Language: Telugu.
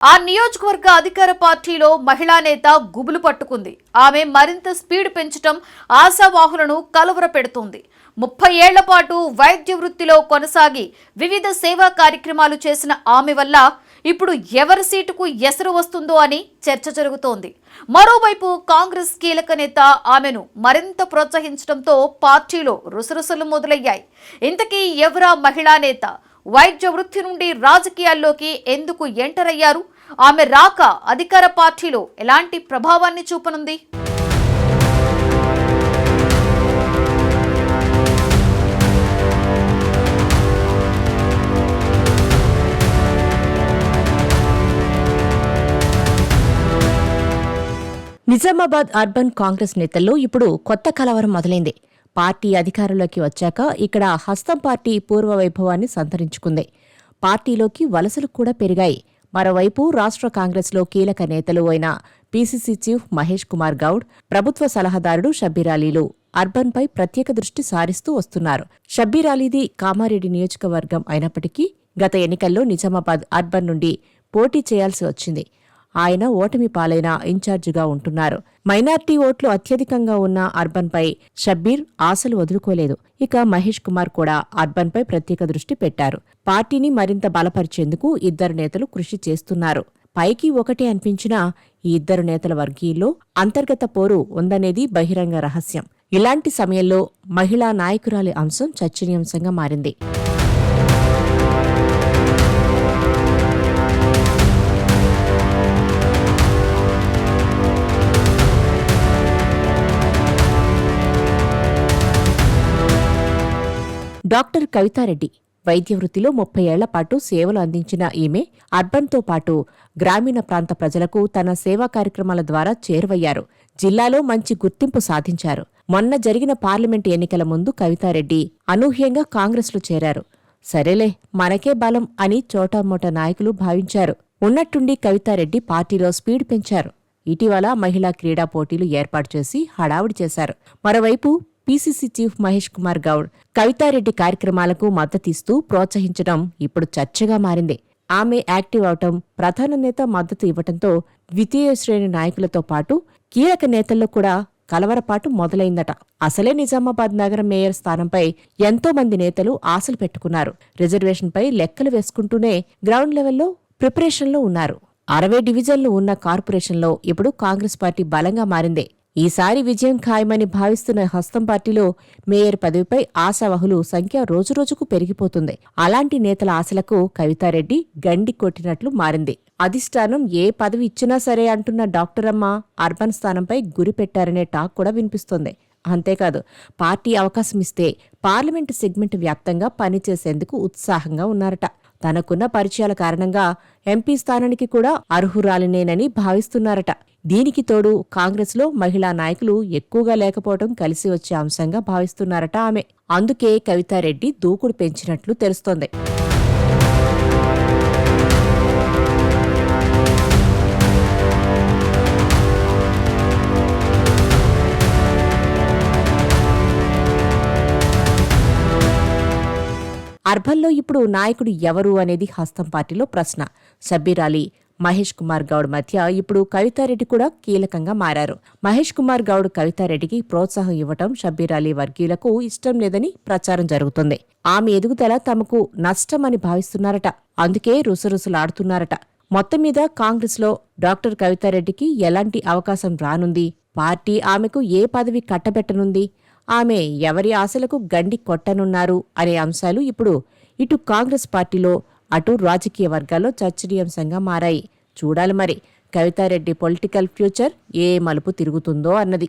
ఆ నియోజకవర్గ అధికార పార్టీలో మహిళా నేత గుబులు పట్టుకుంది. ఆమె మరింత స్పీడ్ పెంచడం ఆశావాహులను కలవరపెడుతోంది. 30 ఏళ్ల పాటు వైద్య వృత్తిలో కొనసాగి వివిధ సేవా కార్యక్రమాలు చేసిన ఆమె వల్ల ఇప్పుడు ఎవరి సీటుకు ఎసరు వస్తుందో అని చర్చ జరుగుతోంది. మరోవైపు కాంగ్రెస్ కీలక నేత ఆమెను మరింత ప్రోత్సహించడంతో పార్టీలో రుసరుసలు మొదలయ్యాయి. ఇంతకీ ఎవరా మహిళా నేత? వైద్య వృత్తి నుండి రాజకీయాల్లోకి ఎందుకు ఎంటర్ అయ్యారు? ఆమె రాక అధికార పార్టీలో ఎలాంటి ప్రభావాన్ని చూపనుంది? నిజామాబాద్ అర్బన్ కాంగ్రెస్ నేతల్లో ఇప్పుడు కొత్త కలవరం మొదలైంది. పార్టీ అధికారంలోకి వచ్చాక ఇక్కడ హస్తం పార్టీ పూర్వ వైభవాన్ని సంతరించుకుంది. పార్టీలోకి వలసలు కూడా పెరిగాయి. మరోవైపు రాష్ట్ర కాంగ్రెస్లో కీలక నేతలు అయిన పీసీసీ చీఫ్ మహేష్ కుమార్ గౌడ్, ప్రభుత్వ సలహాదారుడు షబ్బీర్ అలీలు అర్బన్పై ప్రత్యేక దృష్టి సారిస్తూ వస్తున్నారు. షబ్బీర్ అలీది కామారెడ్డి నియోజకవర్గం అయినప్పటికీ గత ఎన్నికల్లో నిజామాబాద్ అర్బన్ నుండి పోటీ చేయాల్సి వచ్చింది. ఆయన ఓటమి పాలైన ఇన్ఛార్జిగా ఉంటున్నారు. మైనార్టీ ఓట్లు అత్యధికంగా ఉన్న అర్బన్పై షబ్బీర్ ఆశలు వదులుకోలేదు. ఇక మహేష్ కుమార్ కూడా అర్బన్పై ప్రత్యేక దృష్టి పెట్టారు. పార్టీని మరింత బలపరిచేందుకు ఇద్దరు నేతలు కృషి చేస్తున్నారు. పైకి ఒకటే అనిపించినా ఈ ఇద్దరు నేతల వర్గీయుల్లో అంతర్గత పోరు ఉందనేది బహిరంగ రహస్యం. ఇలాంటి సమయంలో మహిళా నాయకురాలి అంశం చర్చనీయాంశంగా మారింది. డాక్టర్ కవితారెడ్డి వైద్య వృత్తిలో 30 ఏళ్ల పాటు సేవలు అందించిన ఈమె అర్బన్తో పాటు గ్రామీణ ప్రాంత ప్రజలకు తన సేవా కార్యక్రమాల ద్వారా చేరువయ్యారు. జిల్లాలో మంచి గుర్తింపు సాధించారు. మొన్న జరిగిన పార్లమెంటు ఎన్నికల ముందు కవితారెడ్డి అనూహ్యంగా కాంగ్రెస్లో చేరారు. సరేలే మనకే బలం అని చోటామోటా నాయకులు భావించారు. ఉన్నట్టుండి కవితారెడ్డి పార్టీలో స్పీడ్ పెంచారు. ఇటీవల మహిళా క్రీడా పోటీలు ఏర్పాటు చేసి హడావుడి చేశారు. మరోవైపు పీసీసీ చీఫ్ మహేష్ కుమార్ గౌడ్ కవితారెడ్డి కార్యక్రమాలకు మద్దతిస్తూ ప్రోత్సహించడం ఇప్పుడు చర్చగా మారింది. ఆమె యాక్టివ్ అవటం, ప్రధాన నేత మద్దతు ఇవ్వటంతో ద్వితీయ శ్రేణి నాయకులతో పాటు కీలక నేతల్లో కూడా కలవరపాటు మొదలైందట. అసలే నిజామాబాద్ నగర మేయర్ స్థానంపై ఎంతో మంది నేతలు ఆశలు పెట్టుకున్నారు. రిజర్వేషన్పై లెక్కలు వేసుకుంటూనే గ్రౌండ్ లెవెల్లో ప్రిపరేషన్లో ఉన్నారు. 60 డివిజన్లు ఉన్న కార్పొరేషన్లో ఇప్పుడు కాంగ్రెస్ పార్టీ బలంగా మారింది. ఈసారి విజయం ఖాయమని భావిస్తున్న హస్తం పార్టీలో మేయర్ పదవిపై ఆశావహులు సంఖ్య రోజురోజుకు పెరిగిపోతుంది. అలాంటి నేతల ఆశలకు కవితారెడ్డి గండి కొట్టినట్లు మారింది. అధిష్టానం ఏ పదవి ఇచ్చినా సరే అంటున్న డాక్టరమ్మ అర్బన్ స్థానంపై గురిపెట్టారనే టాక్ కూడా వినిపిస్తోంది. అంతేకాదు, పార్టీ అవకాశమిస్తే పార్లమెంటు సెగ్మెంట్ వ్యాప్తంగా పనిచేసేందుకు ఉత్సాహంగా ఉన్నారట. తనకున్న పరిచయాల కారణంగా ఎంపీ స్థానానికి కూడా అర్హురాలినేనని భావిస్తున్నారట. దీనికి తోడు కాంగ్రెస్లో మహిళా నాయకులు ఎక్కువగా లేకపోవడం కలిసి వచ్చే అంశంగా భావిస్తున్నారట ఆమె. అందుకే కవితారెడ్డి దూకుడు పెంచినట్లు తెలుస్తోంది. అర్బన్లో ఇప్పుడు నాయకుడు ఎవరు అనేది హస్తం పార్టీలో ప్రశ్న. షబ్బీర్ అలీ, మహేష్ కుమార్ గౌడ్ మధ్య ఇప్పుడు కవితారెడ్డి కూడా కీలకంగా మారారు. మహేష్ కుమార్ గౌడ్ కవితారెడ్డికి ప్రోత్సాహం ఇవ్వటం షబ్బీర్ అలీ వర్గీయులకు ఇష్టం లేదని ప్రచారం జరుగుతుంది. ఆమె ఎదుగుదల తమకు నష్టమని భావిస్తున్నారట. అందుకే రుసరుసలాడుతున్నారట. మొత్తం మీద కాంగ్రెస్లో డాక్టర్ కవితారెడ్డికి ఎలాంటి అవకాశం రానుంది? పార్టీ ఆమెకు ఏ పదవి కట్టబెట్టనుంది? ఆమె ఎవరి ఆశలకు గండి కొట్టనున్నారు అనే అంశాలు ఇప్పుడు ఇటు కాంగ్రెస్ పార్టీలో అటు రాజకీయ వర్గాల్లో చర్చనీయాంశంగా మారాయి. చూడాలి మరి కవితారెడ్డి పొలిటికల్ ఫ్యూచర్ ఏ మలుపు తిరుగుతుందో అన్నది.